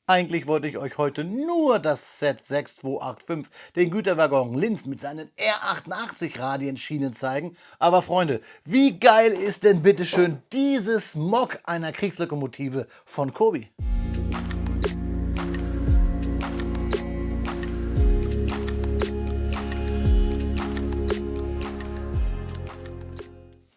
Eigentlich wollte ich euch heute nur das Set 6285, den Güterwaggon Linz mit seinen R88 Radienschienen zeigen. Aber Freunde, wie geil ist denn bitteschön dieses Mok einer Kriegslokomotive von Kobi?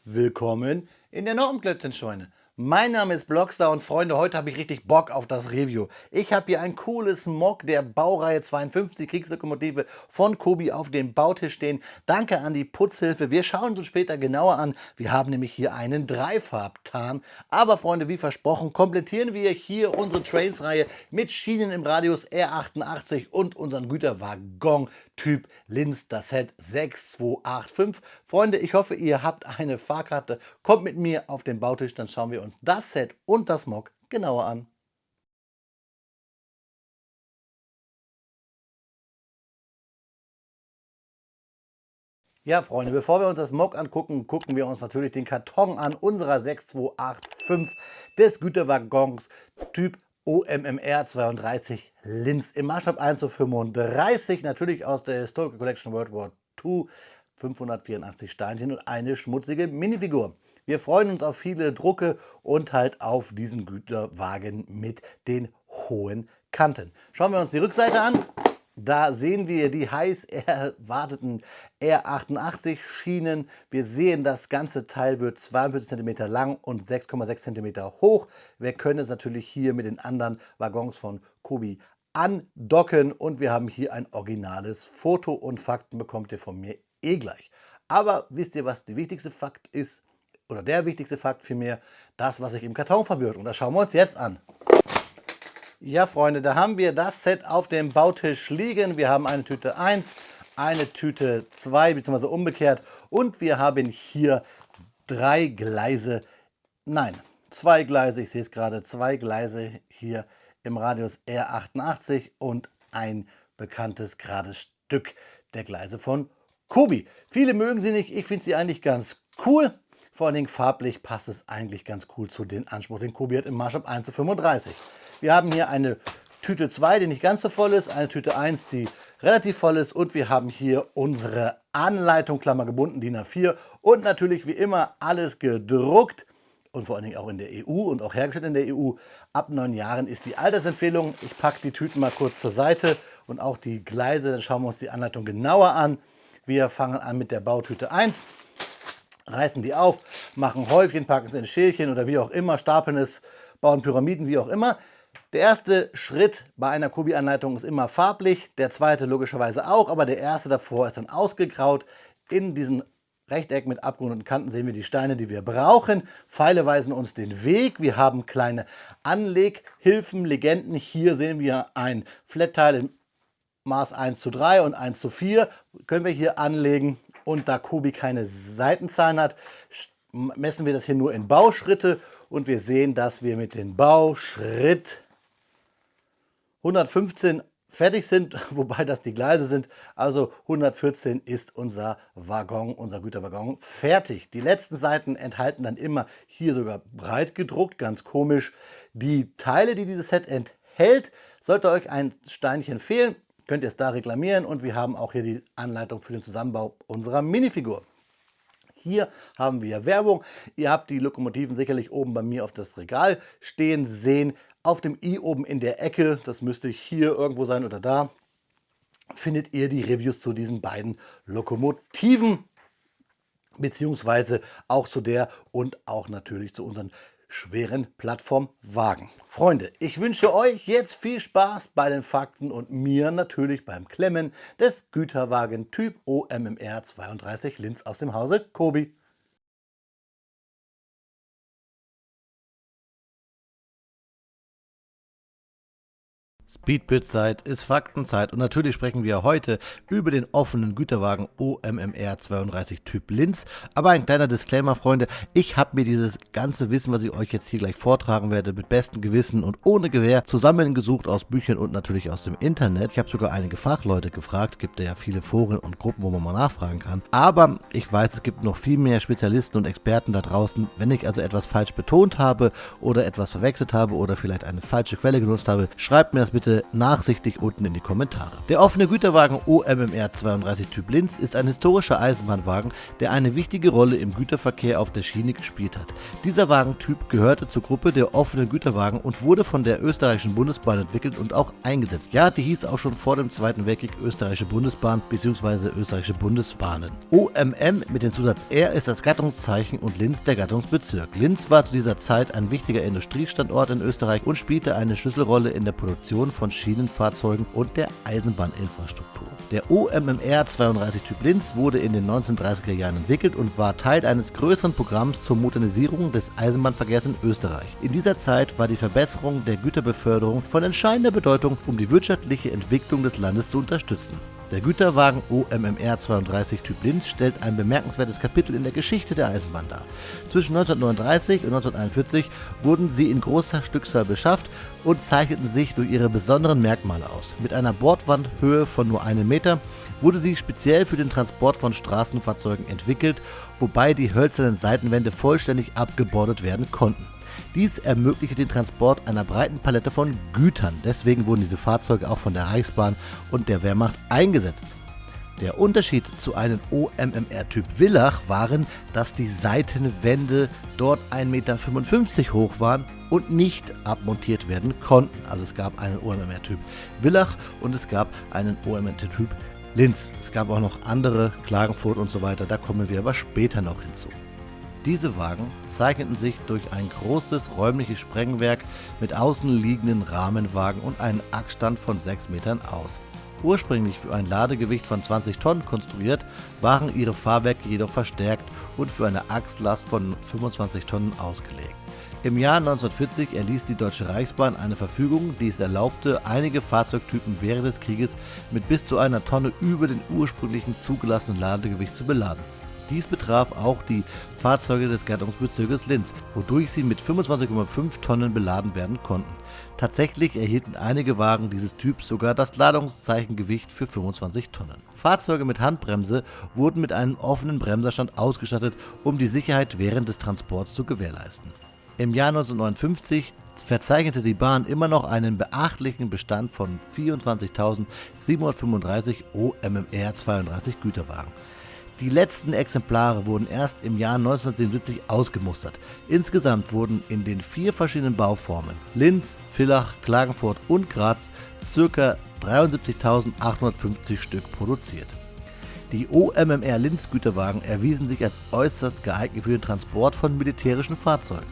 Willkommen in der Nordenklötzchenscheune. Mein Name ist Blockstar und Freunde, heute habe ich richtig Bock auf das Review. Ich habe hier ein cooles Mok der Baureihe 52 Kriegslokomotive von Kobi auf dem Bautisch stehen. Danke an die Putzhilfe. Wir schauen uns später genauer an. Wir haben nämlich hier einen Dreifarbtarn. Aber Freunde, wie versprochen, komplettieren wir hier unsere Trains-Reihe mit Schienen im Radius R88 und unseren Güterwaggon Typ Linz, das Set 6285. Freunde, ich hoffe, ihr habt eine Fahrkarte. Kommt mit mir auf den Bautisch, dann schauen wir uns das Set und das Mok genauer an. Ja, Freunde, bevor wir uns das Mok angucken, gucken wir uns natürlich den Karton an unserer 6285 des Güterwaggons Typ OMMR 32 Linz im Maßstab 1:35, natürlich aus der Historical Collection World War II, 584 Steinchen und eine schmutzige Minifigur. Wir freuen uns auf viele Drucke und halt auf diesen Güterwagen mit den hohen Kanten. Schauen wir uns die Rückseite an. Da sehen wir die heiß erwarteten R88 Schienen. Wir sehen, das ganze Teil wird 42 cm lang und 6,6 cm hoch. Wir können es natürlich hier mit den anderen Waggons von Kobi andocken und wir haben hier ein originales Foto und Fakten bekommt ihr von mir eh gleich. Aber wisst ihr, was der wichtigste Fakt ist? Oder der wichtigste Fakt vielmehr, das, was sich im Karton verbirgt. Und das schauen wir uns jetzt an. Ja, Freunde, da haben wir das Set auf dem Bautisch liegen. Wir haben eine Tüte 1, eine Tüte 2, beziehungsweise umgekehrt. Und wir haben hier 3 Gleise, nein, 2 Gleise, ich sehe es gerade, 2 Gleise hier im Radius R88 und ein bekanntes gerades Stück der Gleise von Kobi. Viele mögen sie nicht, ich finde sie eigentlich ganz cool. Vor allen Dingen farblich passt es eigentlich ganz cool zu den Anspruch, den Kobi hat im Maßstab 1:35. Wir haben hier eine Tüte 2, die nicht ganz so voll ist, eine Tüte 1, die relativ voll ist und wir haben hier unsere Anleitung, Klammer gebunden, DIN A4 und natürlich wie immer alles gedruckt und vor allen Dingen auch in der EU und auch hergestellt in der EU. Ab 9 Jahren ist die Altersempfehlung. Ich packe die Tüten mal kurz zur Seite und auch die Gleise, dann schauen wir uns die Anleitung genauer an. Wir fangen an mit der Bautüte 1. Reißen die auf, machen Häufchen, packen es in Schälchen oder wie auch immer, stapeln es, bauen Pyramiden, wie auch immer. Der erste Schritt bei einer Kobi-Anleitung ist immer farblich, der zweite logischerweise auch, aber der erste davor ist dann ausgegraut. In diesem Rechteck mit abgerundeten Kanten sehen wir die Steine, die wir brauchen. Pfeile weisen uns den Weg. Wir haben kleine Anleghilfen, Legenden. Hier sehen wir ein Flatteil im Maß 1:3 und 1:4 können wir hier anlegen. Und da Kobi keine Seitenzahlen hat, messen wir das hier nur in Bauschritte. Und wir sehen, dass wir mit dem Bauschritt 115 fertig sind, wobei das die Gleise sind. Also 114 ist unser Waggon, unser Güterwaggon fertig. Die letzten Seiten enthalten dann immer hier sogar breit gedruckt, ganz komisch, die Teile, die dieses Set enthält. Sollte euch ein Steinchen fehlen, könnt ihr es da reklamieren und wir haben auch hier die Anleitung für den Zusammenbau unserer Minifigur. Hier haben wir Werbung. Ihr habt die Lokomotiven sicherlich oben bei mir auf das Regal stehen sehen. Auf dem i oben in der Ecke, das müsste hier irgendwo sein oder da, findet ihr die Reviews zu diesen beiden Lokomotiven, beziehungsweise auch zu der und auch natürlich zu unseren schweren Plattformwagen. Freunde, ich wünsche euch jetzt viel Spaß bei den Fakten und mir natürlich beim Klemmen des Güterwagen Typ OMMR 32 Linz aus dem Hause Kobi. Speedbit-Zeit ist Faktenzeit und natürlich sprechen wir heute über den offenen Güterwagen OMMR 32 Typ Linz. Aber ein kleiner Disclaimer, Freunde, ich habe mir dieses ganze Wissen, was ich euch jetzt hier gleich vortragen werde, mit bestem Gewissen und ohne Gewähr zusammengesucht aus Büchern und natürlich aus dem Internet. Ich habe sogar einige Fachleute gefragt, gibt ja viele Foren und Gruppen, wo man mal nachfragen kann. Aber ich weiß, es gibt noch viel mehr Spezialisten und Experten da draußen. Wenn ich also etwas falsch betont habe oder etwas verwechselt habe oder vielleicht eine falsche Quelle genutzt habe, schreibt mir das bitte nachsichtig unten in die Kommentare. Der offene Güterwagen OMMR 32 Typ Linz ist ein historischer Eisenbahnwagen, der eine wichtige Rolle im Güterverkehr auf der Schiene gespielt hat. Dieser Wagentyp gehörte zur Gruppe der offenen Güterwagen und wurde von der österreichischen Bundesbahn entwickelt und auch eingesetzt. Ja, die hieß auch schon vor dem Zweiten Weltkrieg österreichische Bundesbahn bzw. österreichische Bundesbahnen. OMM mit dem Zusatz R ist das Gattungszeichen und Linz der Gattungsbezirk. Linz war zu dieser Zeit ein wichtiger Industriestandort in Österreich und spielte eine Schlüsselrolle in der Produktion von Schienenfahrzeugen und der Eisenbahninfrastruktur. Der OMMR 32 Typ Linz wurde in den 1930er Jahren entwickelt und war Teil eines größeren Programms zur Modernisierung des Eisenbahnverkehrs in Österreich. In dieser Zeit war die Verbesserung der Güterbeförderung von entscheidender Bedeutung, um die wirtschaftliche Entwicklung des Landes zu unterstützen. Der Güterwagen OMMR 32 Typ Linz stellt ein bemerkenswertes Kapitel in der Geschichte der Eisenbahn dar. Zwischen 1939 und 1941 wurden sie in großer Stückzahl beschafft und zeichneten sich durch ihre besonderen Merkmale aus. Mit einer Bordwandhöhe von nur 1 Meter wurde sie speziell für den Transport von Straßenfahrzeugen entwickelt, wobei die hölzernen Seitenwände vollständig abgebordet werden konnten. Dies ermöglichte den Transport einer breiten Palette von Gütern. Deswegen wurden diese Fahrzeuge auch von der Reichsbahn und der Wehrmacht eingesetzt. Der Unterschied zu einem OMMR-Typ Villach waren, dass die Seitenwände dort 1,55 Meter hoch waren und nicht abmontiert werden konnten. Also es gab einen OMMR-Typ Villach und es gab einen OMMR-Typ Linz. Es gab auch noch andere, Klagenfurt und so weiter, da kommen wir aber später noch hinzu. Diese Wagen zeichneten sich durch ein großes räumliches Sprengwerk mit außenliegenden Rahmenwagen und einen Achsstand von 6 Metern aus. Ursprünglich für ein Ladegewicht von 20 Tonnen konstruiert, waren ihre Fahrwerke jedoch verstärkt und für eine Achslast von 25 Tonnen ausgelegt. Im Jahr 1940 erließ die Deutsche Reichsbahn eine Verfügung, die es erlaubte, einige Fahrzeugtypen während des Krieges mit bis zu 1 Tonne über den ursprünglichen zugelassenen Ladegewicht zu beladen. Dies betraf auch die Fahrzeuge des Gattungsbezirkes Linz, wodurch sie mit 25,5 Tonnen beladen werden konnten. Tatsächlich erhielten einige Wagen dieses Typs sogar das Ladungszeichengewicht für 25 Tonnen. Fahrzeuge mit Handbremse wurden mit einem offenen Bremserstand ausgestattet, um die Sicherheit während des Transports zu gewährleisten. Im Jahr 1959 verzeichnete die Bahn immer noch einen beachtlichen Bestand von 24.735 OMMR 32 Güterwagen. Die letzten Exemplare wurden erst im Jahr 1977 ausgemustert. Insgesamt wurden in den 4 verschiedenen Bauformen Linz, Villach, Klagenfurt und Graz ca. 73.850 Stück produziert. Die OMMR Linz Güterwagen erwiesen sich als äußerst geeignet für den Transport von militärischen Fahrzeugen.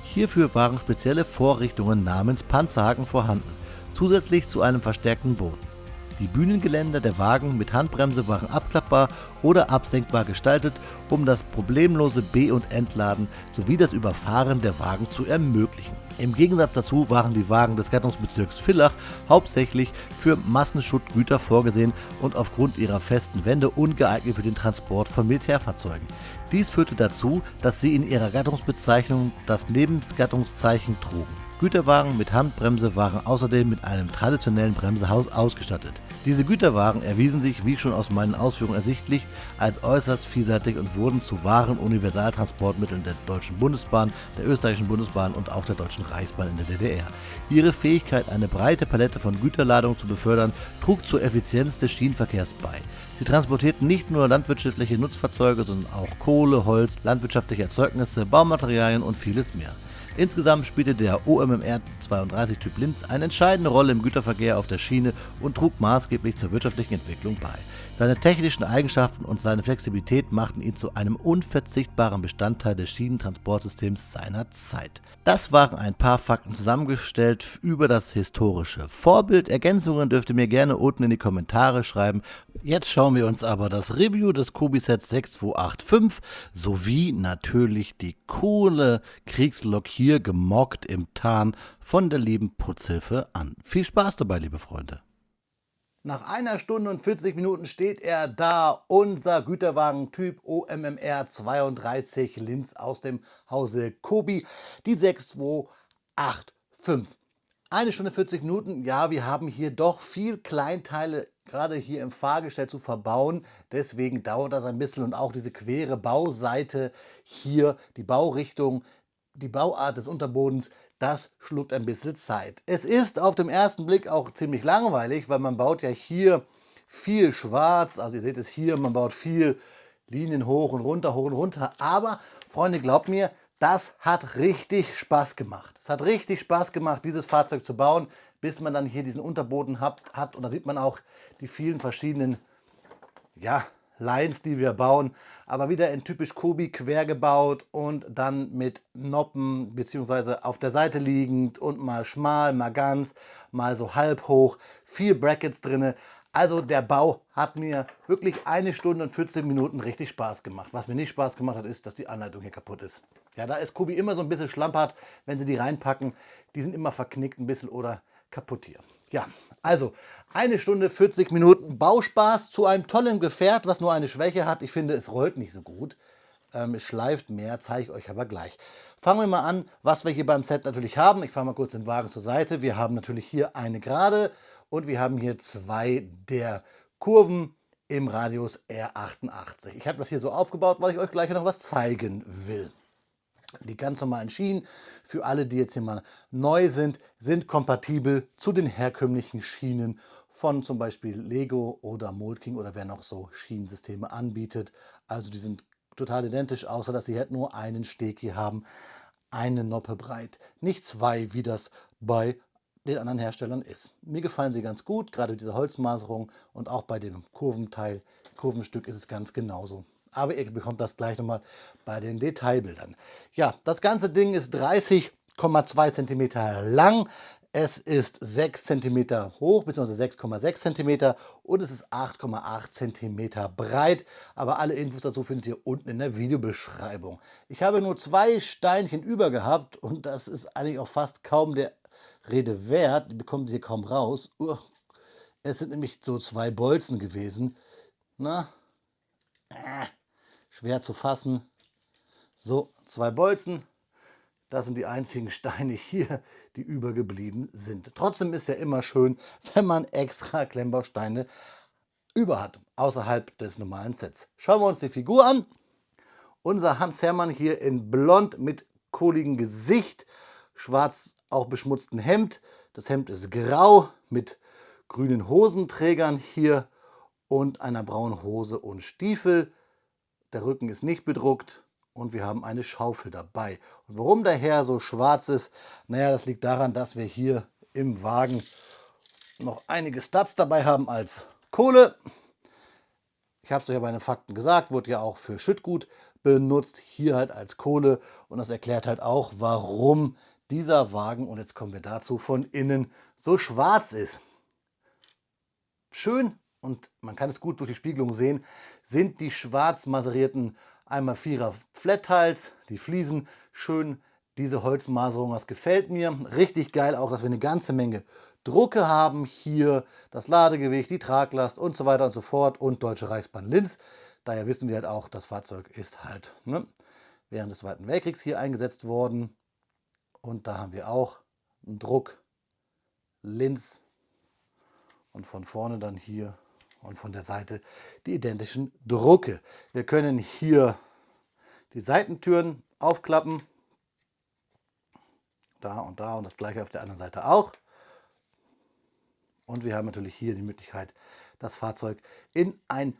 Hierfür waren spezielle Vorrichtungen namens Panzerhaken vorhanden, zusätzlich zu einem verstärkten Boden. Die Bühnengeländer der Wagen mit Handbremse waren abklappbar oder absenkbar gestaltet, um das problemlose Be- und Entladen sowie das Überfahren der Wagen zu ermöglichen. Im Gegensatz dazu waren die Wagen des Gattungsbezirks Villach hauptsächlich für Massenschuttgüter vorgesehen und aufgrund ihrer festen Wände ungeeignet für den Transport von Militärfahrzeugen. Dies führte dazu, dass sie in ihrer Gattungsbezeichnung das Nebengattungszeichen trugen. Güterwagen mit Handbremse waren außerdem mit einem traditionellen Bremsehaus ausgestattet. Diese Güterwagen erwiesen sich, wie schon aus meinen Ausführungen ersichtlich, als äußerst vielseitig und wurden zu wahren Universaltransportmitteln der Deutschen Bundesbahn, der Österreichischen Bundesbahn und auch der Deutschen Reichsbahn in der DDR. Ihre Fähigkeit, eine breite Palette von Güterladungen zu befördern, trug zur Effizienz des Schienenverkehrs bei. Sie transportierten nicht nur landwirtschaftliche Nutzfahrzeuge, sondern auch Kohle, Holz, landwirtschaftliche Erzeugnisse, Baumaterialien und vieles mehr. Insgesamt spielte der OMMR 32 Typ Linz eine entscheidende Rolle im Güterverkehr auf der Schiene und trug maßgeblich zur wirtschaftlichen Entwicklung bei. Seine technischen Eigenschaften und seine Flexibilität machten ihn zu einem unverzichtbaren Bestandteil des Schienentransportsystems seiner Zeit. Das waren ein paar Fakten zusammengestellt über das historische Vorbild. Ergänzungen dürft ihr mir gerne unten in die Kommentare schreiben. Jetzt schauen wir uns aber das Review des Kobiset 6285 sowie natürlich die coole Kriegslok hier gemockt im Tarn von der lieben Putzhilfe an. Viel Spaß dabei, liebe Freunde. Nach 1 Stunde und 40 Minuten steht er da, unser Güterwagen Typ OMMR 32 Linz aus dem Hause Kobi, die 6285. 1 Stunde 40 Minuten, ja, wir haben hier doch viel Kleinteile, gerade hier im Fahrgestell zu verbauen. Deswegen dauert das ein bisschen und auch diese quere Bauseite hier, die Baurichtung, die Bauart des Unterbodens, das schluckt ein bisschen Zeit. Es ist auf den ersten Blick auch ziemlich langweilig, weil man baut ja hier viel schwarz. Also ihr seht es hier, man baut viel Linien hoch und runter, hoch und runter. Aber Freunde, glaubt mir, das hat richtig Spaß gemacht. Es hat richtig Spaß gemacht, dieses Fahrzeug zu bauen, bis man dann hier diesen Unterboden hat. Und da sieht man auch die vielen verschiedenen, ja, Lines, die wir bauen, aber wieder in typisch Kobi quer gebaut und dann mit Noppen bzw. auf der Seite liegend und mal schmal, mal ganz, mal so halb hoch, viel Brackets drinne. Also der Bau hat mir wirklich 1 Stunde und 14 Minuten richtig Spaß gemacht. Was mir nicht Spaß gemacht hat, ist, dass die Anleitung hier kaputt ist. Ja, da ist Kobi immer so ein bisschen schlampert, wenn sie die reinpacken. Die sind immer verknickt ein bisschen oder kaputt hier. Ja, also 1 Stunde 40 Minuten Bauspaß zu einem tollen Gefährt, was nur eine Schwäche hat. Ich finde, es rollt nicht so gut. Es schleift mehr, zeige ich euch aber gleich. Fangen wir mal an, was wir hier beim Set natürlich haben. Ich fahre mal kurz den Wagen zur Seite. Wir haben natürlich hier eine Gerade und wir haben hier 2 der Kurven im Radius R88. Ich habe das hier so aufgebaut, weil ich euch gleich noch was zeigen will. Die ganz normalen Schienen, für alle, die jetzt hier mal neu sind, sind kompatibel zu den herkömmlichen Schienen von zum Beispiel Lego oder Moltking oder wer noch so Schienensysteme anbietet. Also die sind total identisch, außer dass sie halt nur einen Steg hier haben, eine Noppe breit. Nicht 2, wie das bei den anderen Herstellern ist. Mir gefallen sie ganz gut, gerade diese Holzmaserung, und auch bei dem Kurvenstück ist es ganz genauso. Aber ihr bekommt das gleich nochmal bei den Detailbildern. Ja, das ganze Ding ist 30,2 cm lang. Es ist 6 cm hoch, bzw. 6,6 cm, und es ist 8,8 cm breit. Aber alle Infos dazu findet ihr unten in der Videobeschreibung. Ich habe nur 2 Steinchen über gehabt und das ist eigentlich auch fast kaum der Rede wert. Die bekommt ihr hier kaum raus. Es sind nämlich so 2 Bolzen gewesen. Na, schwer zu fassen. So, 2 Bolzen. Das sind die einzigen Steine hier, die übergeblieben sind. Trotzdem ist ja immer schön, wenn man extra Klemmbausteine über hat, außerhalb des normalen Sets. Schauen wir uns die Figur an. Unser Hans Hermann hier in blond mit kohligem Gesicht, schwarz auch beschmutzten Hemd. Das Hemd ist grau mit grünen Hosenträgern hier und einer braunen Hose und Stiefel. Der Rücken ist nicht bedruckt und wir haben eine Schaufel dabei. Und warum der Herr so schwarz ist, naja, das liegt daran, dass wir hier im Wagen noch einige Stats dabei haben als Kohle. Ich habe es euch ja bei den Fakten gesagt, wird ja auch für Schüttgut benutzt, hier halt als Kohle. Und das erklärt halt auch, warum dieser Wagen, und jetzt kommen wir dazu, von innen so schwarz ist. Schön, und man kann es gut durch die Spiegelung sehen, sind die schwarz maserierten 1x4er Flat-Tiles, die Fliesen. Schön diese Holzmaserung, das gefällt mir. Richtig geil auch, dass wir eine ganze Menge Drucke haben. Hier das Ladegewicht, die Traglast und so weiter und so fort und Deutsche Reichsbahn Linz. Daher wissen wir halt auch, das Fahrzeug ist halt während des Zweiten Weltkriegs hier eingesetzt worden. Und da haben wir auch einen Druck Linz und von vorne dann hier und von der Seite die identischen Drucke. Wir können hier die Seitentüren aufklappen. Da und das gleiche auf der anderen Seite auch. Und wir haben natürlich hier die Möglichkeit, das Fahrzeug in einen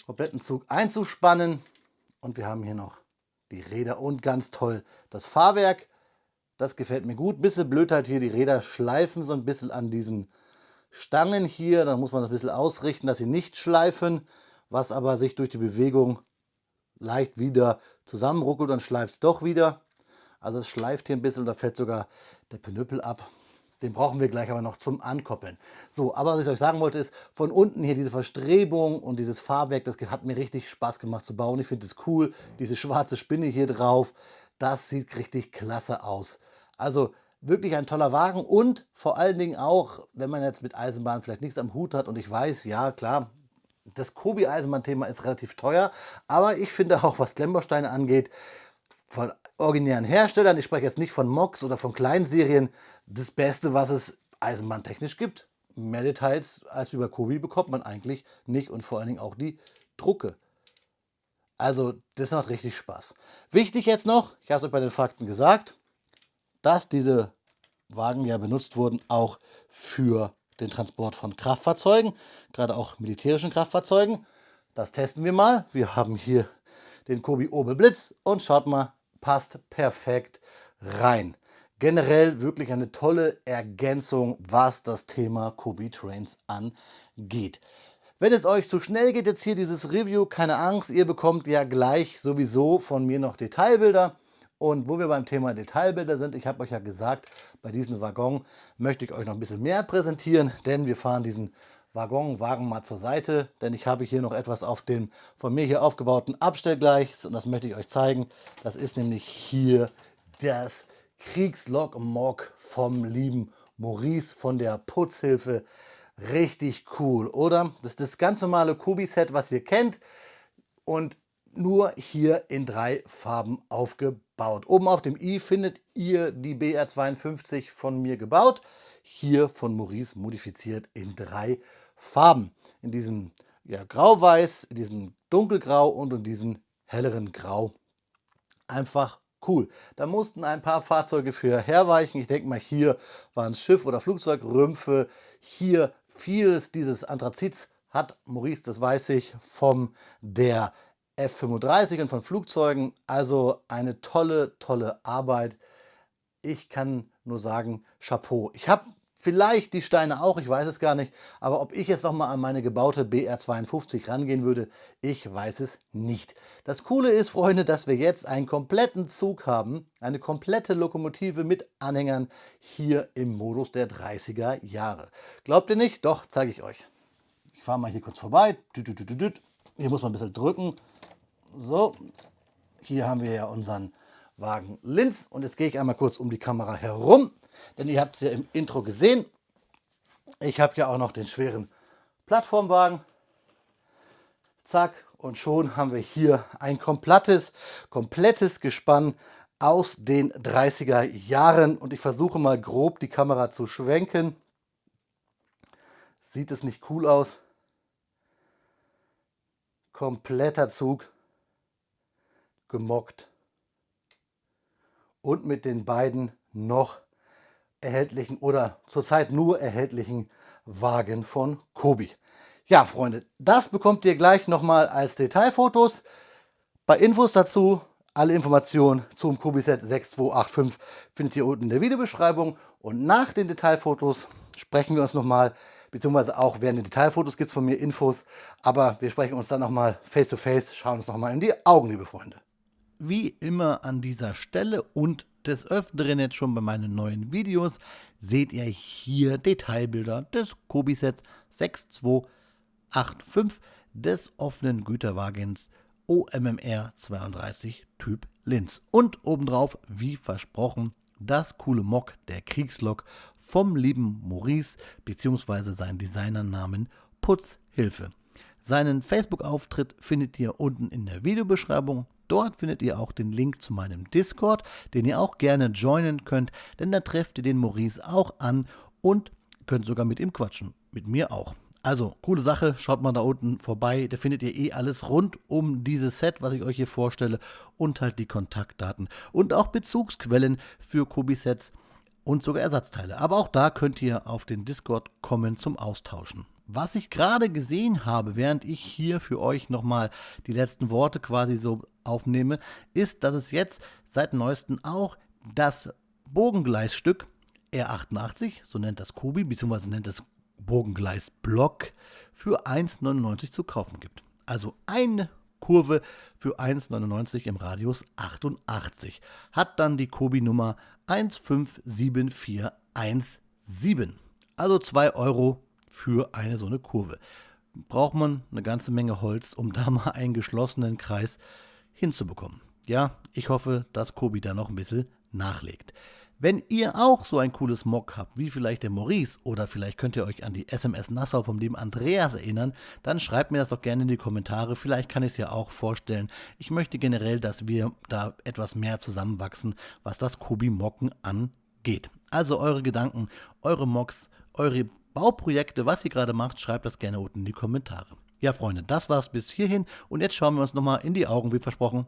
kompletten Zug einzuspannen. Und wir haben hier noch die Räder und ganz toll das Fahrwerk. Das gefällt mir gut. Bisschen blöd halt hier, die Räder schleifen so ein bisschen an diesen Stangen hier. Da muss man das ein bisschen ausrichten, dass sie nicht schleifen, was aber sich durch die Bewegung leicht wieder zusammenruckelt und schleift es doch wieder. Also es schleift hier ein bisschen und da fällt sogar der Pinöppel ab. Den brauchen wir gleich aber noch zum Ankoppeln. So, aber was ich euch sagen wollte ist, von unten hier diese Verstrebung und dieses Fahrwerk, das hat mir richtig Spaß gemacht zu bauen. Ich finde es cool, diese schwarze Spinne hier drauf, das sieht richtig klasse aus. Also Wirklich ein toller Wagen und vor allen Dingen auch, wenn man jetzt mit Eisenbahn vielleicht nichts am Hut hat und ich weiß, ja klar, das Kobi-Eisenbahn-Thema ist relativ teuer, aber ich finde auch, was Klemmbausteine angeht, von originären Herstellern, ich spreche jetzt nicht von Mox oder von Kleinserien, das Beste, was es eisenbahntechnisch gibt. Mehr Details als über Kobi bekommt man eigentlich nicht und vor allen Dingen auch die Drucke. Also das macht richtig Spaß. Wichtig jetzt noch, ich habe es euch bei den Fakten gesagt, dass diese Wagen ja benutzt wurden auch für den Transport von Kraftfahrzeugen, gerade auch militärischen Kraftfahrzeugen. Das testen wir mal. Wir haben hier den Kobi Opel Blitz und schaut mal, passt perfekt rein. Generell wirklich eine tolle Ergänzung, was das Thema Kobi Trains angeht. Wenn es euch zu schnell geht, jetzt hier dieses Review, keine Angst, ihr bekommt ja gleich sowieso von mir noch Detailbilder. Und wo wir beim Thema Detailbilder sind, ich habe euch ja gesagt, bei diesem Waggon möchte ich euch noch ein bisschen mehr präsentieren, denn wir fahren diesen Wagen mal zur Seite, denn ich habe hier noch etwas auf dem von mir hier aufgebauten Abstellgleis und das möchte ich euch zeigen. Das ist nämlich hier das Kriegslok-Mok vom lieben Maurice von der Putzhilfe. Richtig cool, oder? Das ist das ganz normale Kobi-Set, was ihr kennt und nur hier in 3 Farben aufgebaut. Oben auf dem i findet ihr die BR52 von mir gebaut. Hier von Maurice modifiziert in 3 Farben. In diesem Grau-Weiß, in diesem Dunkelgrau und in diesem helleren Grau. Einfach cool. Da mussten ein paar Fahrzeuge für herweichen. Ich denke mal, hier waren es Schiff- oder Flugzeugrümpfe. Hier vieles dieses Anthrazits hat Maurice, das weiß ich, von der F-35 und von Flugzeugen. Also eine tolle, tolle Arbeit. Ich kann nur sagen, Chapeau. Ich habe vielleicht die Steine auch, ich weiß es gar nicht. Aber ob ich jetzt nochmal an meine gebaute BR52 rangehen würde, ich weiß es nicht. Das Coole ist, Freunde, dass wir jetzt einen kompletten Zug haben. Eine komplette Lokomotive mit Anhängern hier im Modus der 30er Jahre. Glaubt ihr nicht? Doch, zeige ich euch. Ich fahre mal hier kurz vorbei. Hier muss man ein bisschen drücken. So, hier haben wir ja unseren Wagen Linz und jetzt gehe ich einmal kurz um die Kamera herum, denn ihr habt es ja im Intro gesehen. Ich habe ja auch noch den schweren Plattformwagen. Zack, und schon haben wir hier ein komplettes Gespann aus den 30er Jahren und ich versuche mal grob die Kamera zu schwenken. Sieht es nicht cool aus? Kompletter Zug, gemockt und mit den beiden noch erhältlichen oder zurzeit nur erhältlichen Wagen von Kobi. Ja, Freunde, das bekommt ihr gleich nochmal als Detailfotos. Bei Infos dazu, alle Informationen zum Kobi-Set 6285 findet ihr unten in der Videobeschreibung. Und nach den Detailfotos sprechen wir uns nochmal, beziehungsweise auch während den Detailfotos gibt es von mir Infos. Aber wir sprechen uns dann nochmal face to face, schauen uns nochmal in die Augen, liebe Freunde. Wie immer an dieser Stelle und des Öfteren jetzt schon bei meinen neuen Videos seht ihr hier Detailbilder des Kobi-Sets 6285 des offenen Güterwagens OMMR 32 Typ Linz. Und obendrauf, wie versprochen, das coole Mok der Kriegslok vom lieben Maurice bzw. seinen Designernamen Putzhilfe. Seinen Facebook-Auftritt findet ihr unten in der Videobeschreibung. Dort findet ihr auch den Link zu meinem Discord, den ihr auch gerne joinen könnt, denn da trefft ihr den Maurice auch an und könnt sogar mit ihm quatschen. Mit mir auch. Also, coole Sache, schaut mal da unten vorbei, da findet ihr eh alles rund um dieses Set, was ich euch hier vorstelle und halt die Kontaktdaten und auch Bezugsquellen für Kobi-Sets und sogar Ersatzteile. Aber auch da könnt ihr auf den Discord kommen zum Austauschen. Was ich gerade gesehen habe, während ich hier für euch nochmal die letzten Worte quasi so aufnehme, ist, dass es jetzt seit neuestem auch das Bogengleisstück R88, so nennt das Kobi, beziehungsweise nennt es Bogengleisblock, für 1,99 zu kaufen gibt. Also eine Kurve für 1,99 im Radius 88. Hat dann die Kobi-Nummer 157417. Also 2 Euro für eine so eine Kurve. Braucht man eine ganze Menge Holz, um da mal einen geschlossenen Kreis hinzubekommen. Ja, ich hoffe, dass Kobi da noch ein bisschen nachlegt. Wenn ihr auch so ein cooles Mok habt, wie vielleicht der Maurice, oder vielleicht könnt ihr euch an die SMS Nassau vom lieben Andreas erinnern, dann schreibt mir das doch gerne in die Kommentare. Vielleicht kann ich es ja auch vorstellen. Ich möchte generell, dass wir da etwas mehr zusammenwachsen, was das Kobi-Mocken angeht. Also eure Gedanken, eure Moks, eure Bauprojekte, was ihr gerade macht, schreibt das gerne unten in die Kommentare. Ja, Freunde, das war's bis hierhin und jetzt schauen wir uns nochmal in die Augen, wie versprochen.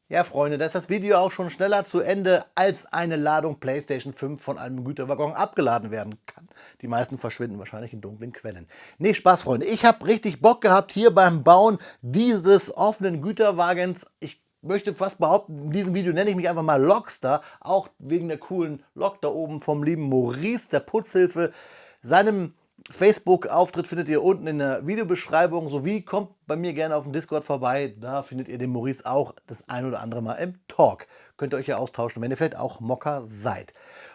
Ja, Freunde, da ist das Video auch schon schneller zu Ende, als eine Ladung PlayStation 5 von einem Güterwaggon abgeladen werden kann. Die meisten verschwinden wahrscheinlich in dunklen Quellen. Nee, Spaß, Freunde. Ich habe richtig Bock gehabt hier beim Bauen dieses offenen Güterwagens. Ich möchte fast behaupten, in diesem Video nenne ich mich einfach mal Logstar, auch wegen der coolen Lok da oben vom lieben Maurice, der Putzhilfe. Seinem Facebook-Auftritt findet ihr unten in der Videobeschreibung, sowie kommt bei mir gerne auf dem Discord vorbei, da findet ihr den Maurice auch das ein oder andere Mal im Talk. Könnt ihr euch ja austauschen, wenn ihr vielleicht auch Mocker seid.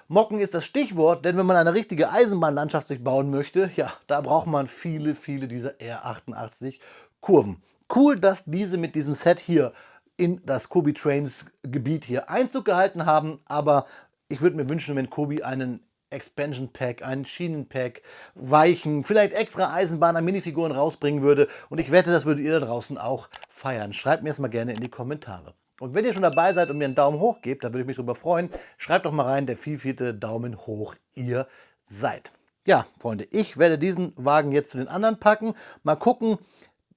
Mocken ist das Stichwort, denn wenn man eine richtige Eisenbahnlandschaft sich bauen möchte, ja, da braucht man viele dieser R88 Kurven. Cool, dass diese mit diesem Set hier in das Kobi Trains Gebiet hier Einzug gehalten haben, aber ich würde mir wünschen, wenn Kobi einen Expansion Pack, ein Schienenpack, Weichen, vielleicht extra Eisenbahner, Minifiguren rausbringen würde. Und ich wette, das würdet ihr da draußen auch feiern. Schreibt mir das mal gerne in die Kommentare. Und wenn ihr schon dabei seid und mir einen Daumen hoch gebt, da würde ich mich drüber freuen. Schreibt doch mal rein, der vierte Daumen hoch ihr seid. Ja, Freunde, ich werde diesen Wagen jetzt zu den anderen packen. Mal gucken,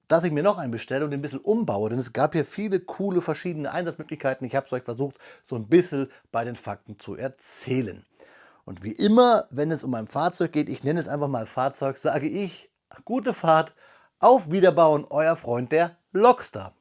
dass ich mir noch einen bestelle und den ein bisschen umbaue, denn es gab hier viele coole verschiedene Einsatzmöglichkeiten. Ich habe es euch versucht, so ein bisschen bei den Fakten zu erzählen. Und wie immer, wenn es um ein Fahrzeug geht, ich nenne es einfach mal Fahrzeug, sage ich, gute Fahrt, auf Wiederbauen, euer Freund der Blockstar.